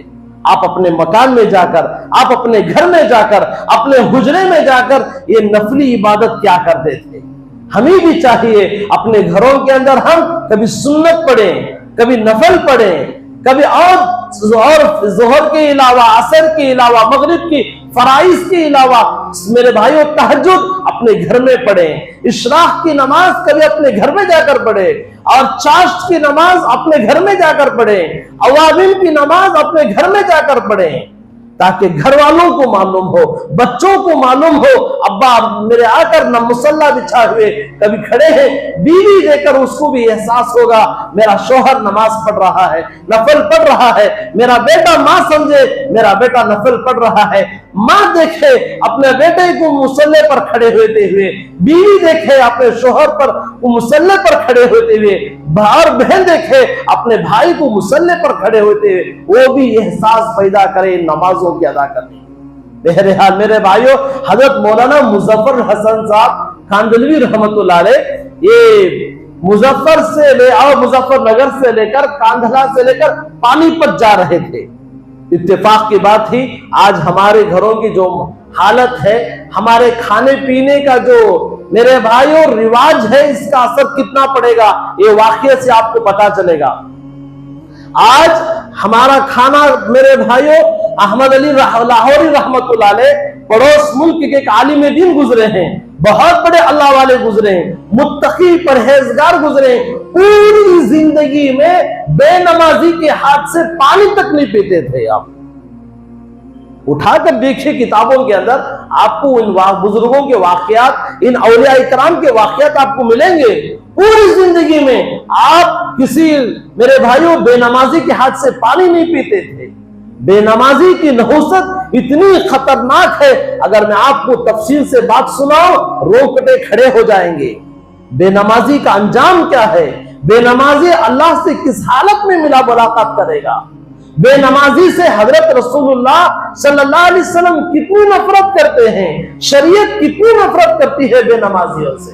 आप अपने मकान में जाकर, आप अपने घर में जाकर, अपने हुजरे में जाकर ये नफली इबादत क्या करते थे। हमें भी चाहिए अपने घरों के अंदर हम कभी सुन्नत पढ़ें, कभी नफल पढ़ें, कभी और जोहर के अलावा, असर के अलावा, मगरिब की फराइज के अलावा मेरे भाइयों तहज्जुद अपने घर में पढ़ें, इशराक की नमाज कभी अपने घर में जाकर पढ़े, और चाश्त की नमाज अपने घर में जाकर पढ़ें, अवाबिल की नमाज अपने घर में जाकर पढ़ें। ताकि घर वालों को मालूम हो, बच्चों को मालूम हो, अब्बा मेरे आकर न मुसल्ला बिछा हुए कभी खड़े हैं। बीवी देखकर उसको भी एहसास होगा मेरा शौहर नमाज पढ़ रहा है, नफल पढ़ रहा है। मेरा बेटा, माँ समझे मेरा बेटा नफल पढ़ रहा है। माँ देखे अपने बेटे को मुसल्ले पर खड़े होते हुए, बीवी देखे अपने शौहर पर मुसल्ले पर खड़े होते हुए, और बहन देखे अपने भाई को मुसल्ले पर खड़े होते हुए, वो भी एहसास पैदा करे नमाजों की अदा करने। बहरहाल मेरे भाइयों, हजरत मौलाना मुजफ्फर हसन साहब कांदलवी रहमतुल्लाह अलैह, ये मुजफ्फरनगर से लेकर कांधला से लेकर पानीपत जा रहे थे। इत्तेफाक की बात थी, आज हमारे घरों की जो हालत है, हमारे खाने पीने का जो मेरे भाइयों रिवाज है, इसका असर कितना पड़ेगा ये वाकये से आपको पता चलेगा। आज हमारा खाना मेरे भाइयों, अहमद अली लाहौरी रहमतुल्लाह अलैह पड़ोस मुल्क के एक आलिम दीन गुजरे हैं, बहुत बड़े अल्लाह वाले गुजरे हैं, मुत्तकी परहेजगार गुजरे हैं। पूरी जिंदगी में बेनमाजी के हाथ से पानी तक नहीं पीते थे। आप उठाकर देखिए किताबों के अंदर, आपको इन बुजुर्गों के वाकयात, इन औलिया इकराम के वाकयात आपको मिलेंगे। पूरी जिंदगी में आप किसी मेरे भाइयों बेनमाजी के हाथ से पानी नहीं पीते थे। बेनमाजी की नहुसत इतनी खतरनाक है, अगर मैं आपको तफसील से बात सुनाऊं रोकटे खड़े हो जाएंगे। बेनमाजी का अंजाम क्या है, बेनमाजी अल्लाह से किस हालत में मिला मुलाकात करेगा, बेनमाजी से हजरत रसूलुल्लाह सल्लल्लाहु अलैहि वसल्लम कितनी नफरत करते हैं, शरीयत कितनी नफरत करती है बेनमाजियों से।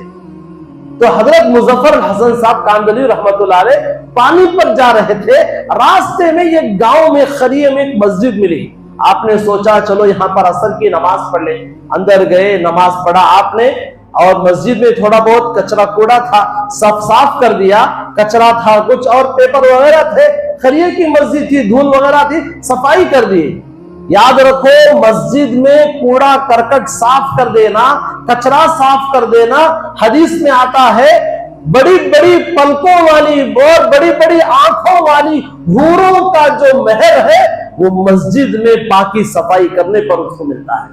तो हजरत मुजफ्फर हसन साहब कांदलवी रहमतुल्लाह अलैह पानीपत जा रहे थे। रास्ते में एक गांव में खरिये में एक मस्जिद मिली। आपने सोचा चलो यहां पर असर की नमाज पढ़ ले। अंदर गए, नमाज पढ़ा आपने, और मस्जिद में थोड़ा बहुत कचरा कूड़ा था, सब साफ कर दिया। कचरा था कुछ और पेपर वगैरह थे, खरिये की मस्जिद थी, धूल वगैरह थी, सफाई कर दी। याद रखो, मस्जिद में कूड़ा करकट साफ कर देना, कचरा साफ कर देना, हदीस में आता है बड़ी बड़ी पलकों वाली और बड़ी बड़ी आंखों वाली हूरों का जो महर है वो मस्जिद में पाकी सफाई करने पर उसको मिलता है।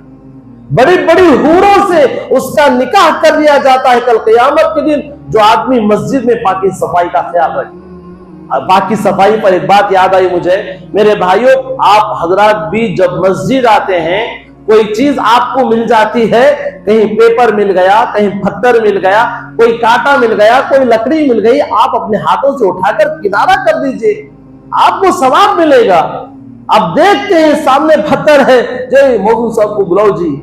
बड़ी बड़ी हूरों से उसका निकाह कर दिया जाता है कल क़यामत के दिन, जो आदमी मस्जिद में पाकी सफाई का ख्याल रखे। बाकी सफाई पर एक बात याद आई मुझे, मेरे भाइयों, आप हजरात भी जब मस्जिद आते हैं, कोई चीज आपको मिल जाती है, कहीं पेपर मिल गया, कहीं पत्थर मिल गया, कोई कांटा मिल गया, कोई लकड़ी मिल गई, आप अपने हाथों से उठाकर किनारा कर दीजिए, आपको सवाब मिलेगा। अब देखते हैं सामने पत्थर है, जय मौलवी साहब को बुलाओ जी,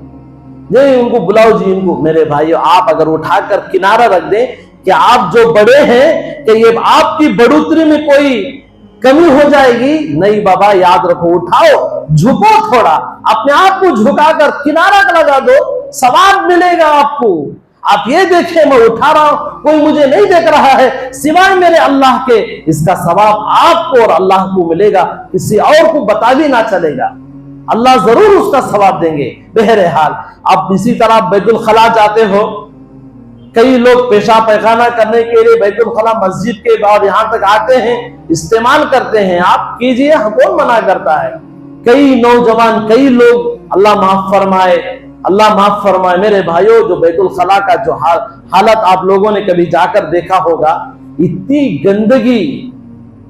जय उनको बुलाओ जी, इनको। मेरे भाइयों, आप अगर उठाकर किनारा रख दें कि आप जो बड़े हैं कि ये आपकी बढ़ोतरी में कोई कमी हो जाएगी, नहीं बाबा, याद रखो, उठाओ, झुको, थोड़ा अपने आप को झुकाकर किनारा लगा दो, सवाब मिलेगा आपको। आप ये देखें मैं उठा रहा हूं, कोई मुझे नहीं देख रहा है सिवाय मेरे अल्लाह के, इसका सवाब आपको और अल्लाह को मिलेगा, किसी और को बता भी ना चलेगा, अल्लाह जरूर उसका सवाब देंगे। बहरहाल, अब इसी तरह बैतुल खला जाते हो, कई लोग पेशा पैखाना करने के लिए बैतुल खला मस्जिद के बाद यहां तक आते हैं, इस्तेमाल करते हैं। आप कीजिए, कौन मना करता है। कई नौजवान, कई लोग, अल्लाह माफ फरमाए, अल्लाह माफ फरमाए। मेरे भाइयों, जो बैतुल खला का जो हालत आप लोगों ने कभी जाकर देखा होगा, इतनी गंदगी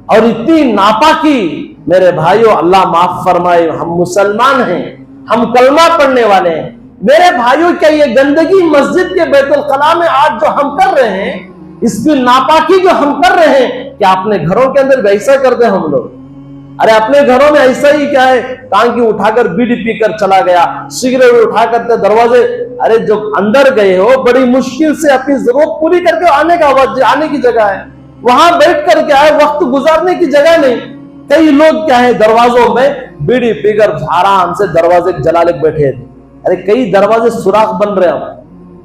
और इतनी नापाकी, मेरे भाइयों अल्लाह माफ फरमाए। हम मुसलमान हैं, हम कलमा पढ़ने वाले हैं। मेरे भाइयों, क्या ये गंदगी मस्जिद के बैतुल खला में आज जो हम कर रहे हैं, इसकी नापाकी जो हम कर रहे हैं, क्या अपने घरों के अंदर वैसा करते हैं हम लोग? अरे अपने घरों में ऐसा ही क्या है, टांकी उठाकर बीड़ी पीकर चला गया, सिगरेट उठाकर दरवाजे, अरे जो अंदर गए हो बड़ी मुश्किल से अपनी जरूरत पूरी करके आने की जगह है, वहां बैठ कर क्या है, वक्त गुजारने की जगह नहीं। कई लोग क्या है, दरवाजों में बीड़ी पीकर आराम से दरवाजे जला ले बैठे थे। अरे कई दरवाजे सुराख बन रहे हैं,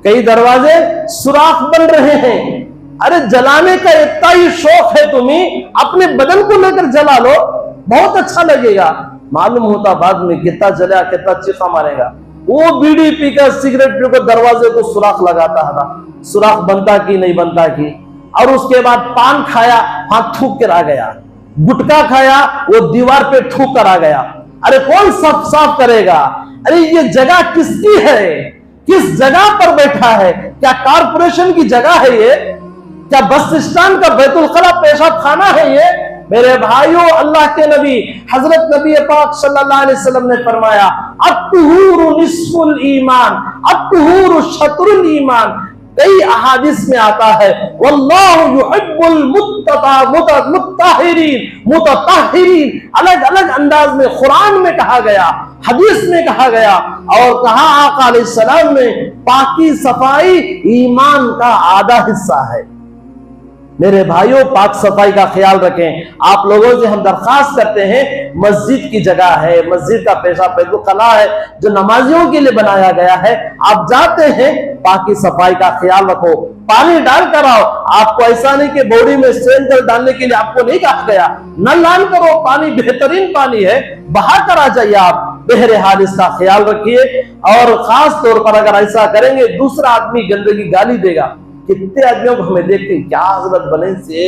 कई दरवाजे सुराख बन रहे हैं। अरे जलाने का इतना ही शौक है तुम्हें, अपने बदन को लेकर जला लो, बहुत अच्छा लगेगा। मालूम होता बाद में कितना जला, कितना चीखा मारेगा। वो बीड़ी पीकर, सिगरेट पीकर दरवाजे को सुराख लगाता था, सुराख बनता की नहीं बनता की। और उसके बाद पान खाया, हाथ थूक कर आ गया, गुटखा खाया, वो दीवार पे थूक कर आ गया। अरे कौन साफ साफ करेगा? अरे ये जगह किसकी है? किस जगह पर बैठा है? क्या कारपोरेशन की जगह है ये? क्या बस स्टैंड का बैतुल खला पेशाब खाना है ये? मेरे भाइयों, अल्लाह के नबी हजरत नबी पाक सल्लल्लाहु अलैहि वसल्लम ने फरमाया, अत्तहूरु निस्फुल ईमान, अत्तहूरु शत्रुल ईमान। कई अहादीस में आता है, वल्लाहु युहिब्बुल मुतताहिरीन। अलग अलग अंदाज में कुरान में कहा गया, हदीस में कहा गया, और कहा आका अलैहिस्सलाम ने, पाकी सफाई ईमान का आधा हिस्सा है। मेरे भाइयों, पाक सफाई का ख्याल रखें। आप लोगों से हम दरखास्त करते हैं, मस्जिद की जगह है, मस्जिद का पेशा बैतुल खला है जो नमाजियों के लिए बनाया गया है। आप जाते हैं, पाकी सफाई का ख्याल रखो, पानी डाल कर आओ। आपको ऐसा नहीं कि बॉडी में सेंटर डालने के लिए आपको नहीं कहा गया, नल ऑन करो, पानी बेहतरीन पानी है, बहा कर आ जाइए आप। बहरहाल इसका ख्याल रखिए, और खास तौर पर अगर ऐसा करेंगे, दूसरा आदमी गंदगी गाली देगा। कितने आदमियों को हमें देखते क्या हजरत बने से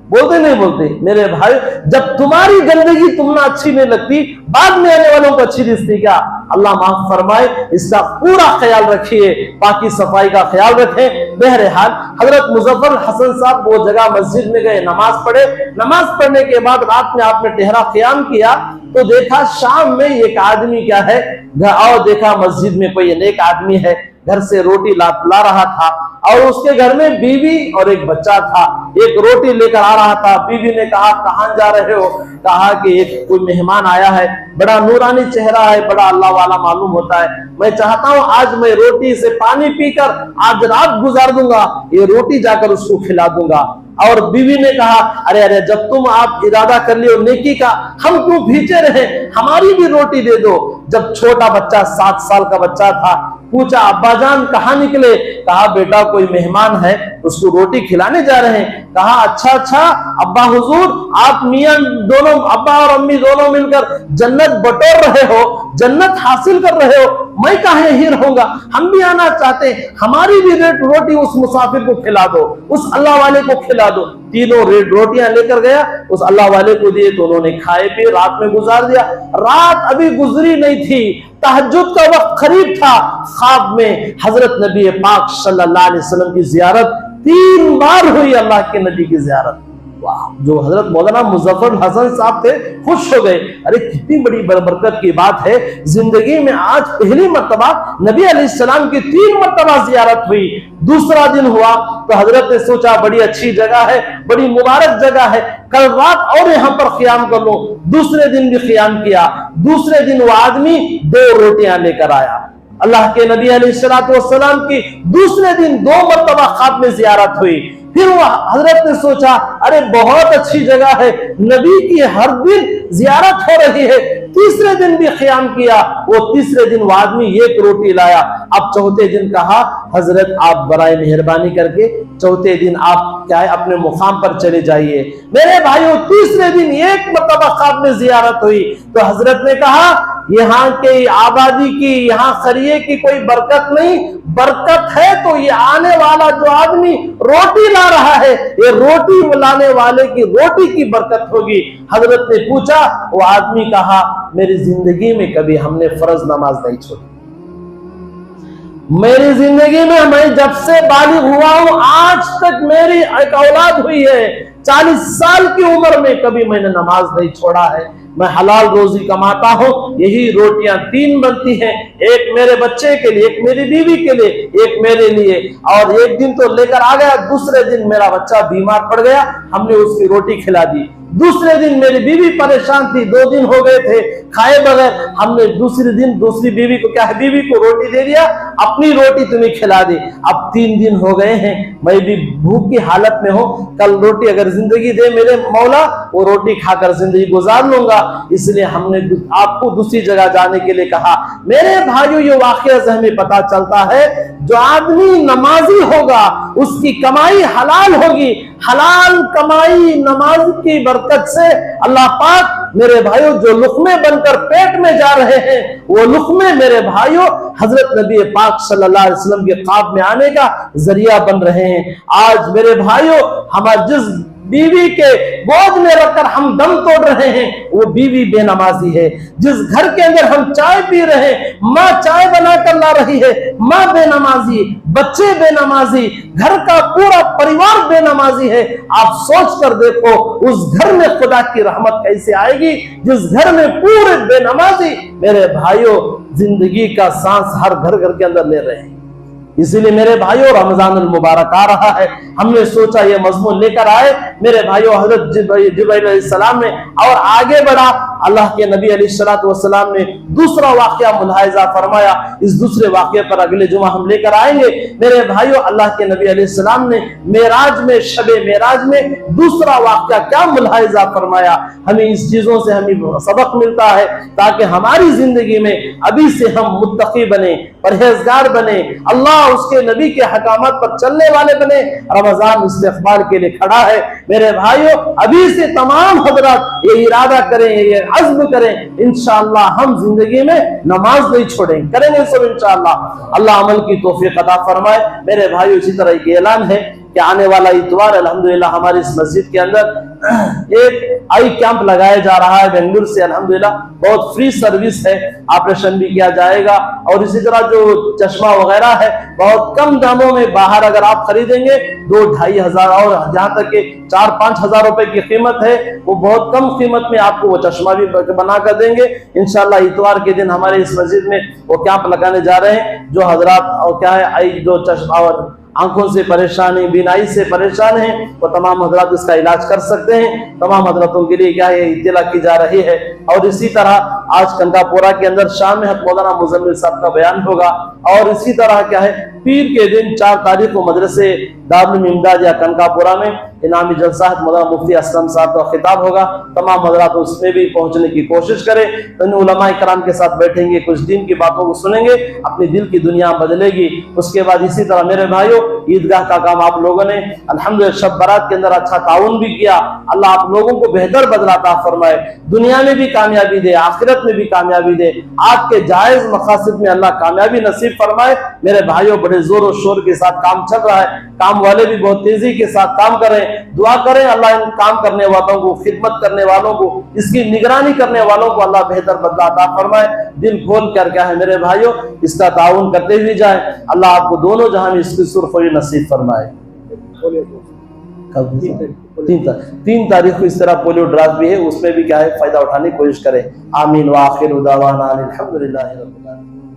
बोलते नहीं बोलते। मेरे भाई, जब तुम्हारी गंदगी तुमने अच्छी नहीं लगती, बाद में आने वालों को अच्छी दिखती क्या? अल्लाह माफ फरमाए। इसका पूरा ख्याल रखिए, बाकी सफाई का ख्याल रखें। बहरहाल हजरत मुजफ्फर हसन साहब वो जगह मस्जिद में गए, नमाज पढ़े। नमाज पढ़ने के बाद रात में आपने टहरा क़याम किया तो देखा शाम में एक आदमी क्या है, और देखा मस्जिद में कोई नेक आदमी है, घर से रोटी ला रहा था, और उसके घर में बीवी और एक बच्चा था। एक रोटी लेकर आ रहा था। बीवी ने कहा, कहां जा रहे हो? कहा कि एक कोई मेहमान आया है, बड़ा नूरानी चेहरा है, बड़ा अल्लाह वाला मालूम होता है, मैं चाहता हूं आज मैं रोटी से पानी पीकर आज रात गुजार दूंगा, ये रोटी जाकर उसको खिला दूंगा। और बीवी ने कहा, अरे अरे, जब तुम आप इरादा कर लियो नेकी का, हम क्यों भीचे रहे, हमारी भी रोटी दे दो। जब छोटा बच्चा 7 साल का बच्चा था, पूछा, अब्बा जान कहाँ निकले? कहा, बेटा कोई मेहमान है, उसको रोटी खिलाने जा रहे हैं। कहा, अच्छा अब्बा हुजूर, आप मियां दोनों, अब्बा और अम्मी दोनों मिलकर जन्नत बटोर रहे हो, जन्नत हासिल कर रहे हो, मैं कहाँ यही रहूंगा, हम भी आना चाहते हैं, हमारी भी रोटी उस मुसाफिर को खिला दो, उस अल्लाह वाले को खिला दो। तीनों रोटियां लेकर गया, उस अल्लाह वाले को दिए तो उन्होंने खाए पिए रात में गुजार दिया। रात अभी गुजरी नहीं थी, तहज्जुद का वक्त करीब था। ख्वाब में हजरत नबी पाक सल्लल्लाहु अलैहि वसल्लम की जियारत 3 बार हुई, अल्लाह के नबी की जियारत। वाह! जो हजरत मौलाना मुजफ्फर हसन साहब थे, खुश हो गए। अरे कितनी बड़ी बरकत की बात है, जिंदगी में आज पहली मर्तबा नबी अलैहिस्सलाम की 3 मर्तबा जियारत हुई। दूसरा दिन हुआ तो हजरत ने सोचा, बड़ी अच्छी जगह है, बड़ी मुबारक जगह है, कल रात और यहाँ पर क़याम कर लो। दूसरे दिन भी क़याम किया। दूसरे दिन वो आदमी 2 रोटियां लेकर आया। अल्लाह के नबी अलैहिस्सलातु वस्सलाम की दूसरे दिन 2 मर्तबा ख्वाब में जियारत हुई। फिर वो हजरत ने सोचा, अरे बहुत अच्छी जगह है, नबी की हर दिन जियारत हो रही है। तीसरे दिन भी क़याम किया। वो तीसरे दिन वो आदमी 1 रोटी लाया। अब चौथे दिन कहा, हजरत आप बराए मेहरबानी करके चौथे दिन आप क्या है अपने मुकाम पर चले जाइए। मेरे भाइयों, तीसरे दिन 1 मरतबा ख्वाब में जियारत हुई तो हजरत ने कहा, यहाँ के आबादी की, यहाँ खरिये की कोई बरकत नहीं, बरकत है तो ये आने वाला जो आदमी रोटी ला रहा है, ये रोटी लाने वाले की रोटी की बरकत होगी। हजरत ने पूछा, वो आदमी कहा, मेरी जिंदगी में कभी हमने फर्ज नमाज नहीं छोड़ी, मेरी जिंदगी में मैं जब से बालिग हुआ हूं आज तक मेरी एक औलाद हुई है, 40 साल की उम्र में कभी मैंने नमाज नहीं छोड़ा है, मैं हलाल रोजी कमाता हूं, यही रोटियां 3 बनती हैं, एक मेरे बच्चे के लिए, एक मेरी बीवी के लिए, एक मेरे लिए। और एक दिन तो लेकर आ गया, दूसरे दिन मेरा बच्चा बीमार पड़ गया, हमने उसकी रोटी खिला दी। दूसरे दिन मेरी बीवी परेशान थी, 2 दिन हो गए थे खाए बगैर, हमने दूसरे दिन दूसरी बीवी को क्या है, बीवी को रोटी दे दिया, अपनी रोटी तुम्हें खिला दी। अब 3 दिन हो गए हैं, मैं भी भूख की हालत में हूं, कल रोटी अगर जिंदगी दे मेरे मौला, वो रोटी खाकर जिंदगी गुजार लूंगा, इसलिए हमने आपको दूसरी जगह जाने के लिए कहा। मेरे भाइयों, ये वाकया से हमें पता चलता है, जो आदमी नमाजी होगा उसकी कमाई हलाल होगी, हलाल कमाई नमाज की बरकत से अल्लाह पाक मेरे भाइयों जो लुक़्मे बनकर पेट में जा रहे हैं, वो लुक़्मे मेरे भाइयों हजरत नबी पाक सल्लल्लाहु अलैहि वसल्लम के ख्वाब में आने का जरिया बन रहे हैं। आज मेरे भाइयों, हमारे जिस बीवी के गोद में रखकर हम दम तोड़ रहे हैं, वो बीवी बेनमाजी है। जिस घर के अंदर हम चाय पी रहे हैं, माँ चाय बनाकर ला रही है, माँ बेनमाजी, बच्चे बेनमाजी, घर का पूरा परिवार बेनमाजी है। आप सोच कर देखो उस घर में खुदा की रहमत कैसे आएगी जिस घर में पूरे बेनमाजी मेरे भाइयों जिंदगी का सांस हर घर घर के अंदर ले रहे हैं। इसीलिए मेरे भाइयों रमजानुल मुबारक आ रहा है, हमने सोचा ये मजमून लेकर आए मेरे भाइयों। हजरत जिब्राइल अलैहिस्सलाम ने और आगे बढ़ा, अल्लाह के नबी अलैहिस्सलाम ने दूसरा वाकया मुलाहिजा फरमाया। इस दूसरे वाकये पर अगले जुमा हम लेकर आएंगे मेरे भाइयों। अल्लाह के नबी अलैहिस्सलाम ने मेराज में, शबे मेराज में दूसरा वाकया क्या मुलाहिजा फरमाया, हमें इस चीजों से हमें सबक मिलता है ताकि हमारी जिंदगी में अभी से हम मुत्तकी बने, परहेजगार बने, अल्लाह उसके नबी के हकामात पर चलने वाले बने। रमजान इस्तिक़बाल के लिए खड़ा है मेरे भाइयों। अभी से तमाम हजरात ये इरादा करें, ये अज़्म करें, इंशाअल्लाह हम जिंदगी में नमाज नहीं छोड़ेंगे, करेंगे सब इंशाअल्लाह। अल्लाह अमल की तौफीक अता फरमाए मेरे भाइयों। इसी तरह एक ऐलान है कि आने वाला इतवार अल्हम्दुलिल्लाह हमारी इस मस्जिद के अंदर एक आई कैंप लगाया जा रहा है बेंगलुरु से। अल्हम्दुलिल्लाह बहुत फ्री सर्विस है, ऑपरेशन भी किया जाएगा और इसी तरह जो चश्मा वगैरह है बहुत कम दामों में बाहर अगर आप खरीदेंगे 2-2.5 हजार और जहां तक के 4-5 हजार रुपए की कीमत है, वो बहुत कम कीमत में आपको वो चश्मा भी बना कर देंगे इंशाल्लाह। इतवार के दिन हमारे इस मस्जिद में वो कैंप लगाने जा रहे हैं। जो हजरात और क्या है आई जो चश्मा और आंखों से परेशानी, बीनाई से परेशान हैं, वो तमाम हजरात इसका इलाज कर सकते हैं। तमाम हजरातों के लिए क्या है इत्तला की जा रही है। और इसी तरह आज कंदापोरा के अंदर शाम में मौलाना मुजम्मिल साहब का बयान होगा। और इसी तरह क्या है पीर के दिन 4 तारीख को मदरसे दारुल इमदाद या कंकापुरा में इनामी जलसा मौलाना मुफ्ती असलम साहब का खिताब होगा। तमाम हजरात उसमें भी पहुंचने की कोशिश करें। तो उलमाए कराम के साथ बैठेंगे, कुछ दिन की बातों को सुनेंगे, अपनी दिल की दुनिया बदलेगी। उसके बाद इसी तरह मेरे भाइयों ईदगाह का काम आप लोगों ने अल्हम्दुलिल्लाह शब बारात के अंदर अच्छा ताउन भी किया। अल्लाह आप लोगों को बेहतर बदलाता फरमाए, दुनिया में भी कामयाबी दे, आखिरत में भी कामयाबी दे, आपके जायज मकासद में अल्लाह कामयाबी नसीब फरमाए। मेरे भाइयों बड़े जोर और शोर के साथ काम चल रहा है, काम वाले भी बहुत तेजी के साथ काम करें। दुआ करें अल्लाह इन काम करने वालों को, खिदमत करने वालों को, इसकी निगरानी करने वालों को अल्लाह बेहतर बदला अता फरमाए। दिल खोल कर क्या है मेरे भाइयों इसका ताउन करते हुए जाए। अल्लाह आपको दोनों जहां में इसकी सुरखोई नसीब फरमाए। 3 तारीख को इस तरह पोलियो ड्राइव भी है, उसमें भी क्या है फायदा उठाने की कोशिश करें। आमीन व आखिर दावाना अनिल हम्दुलिल्लाहि रब्बिल आलमीन।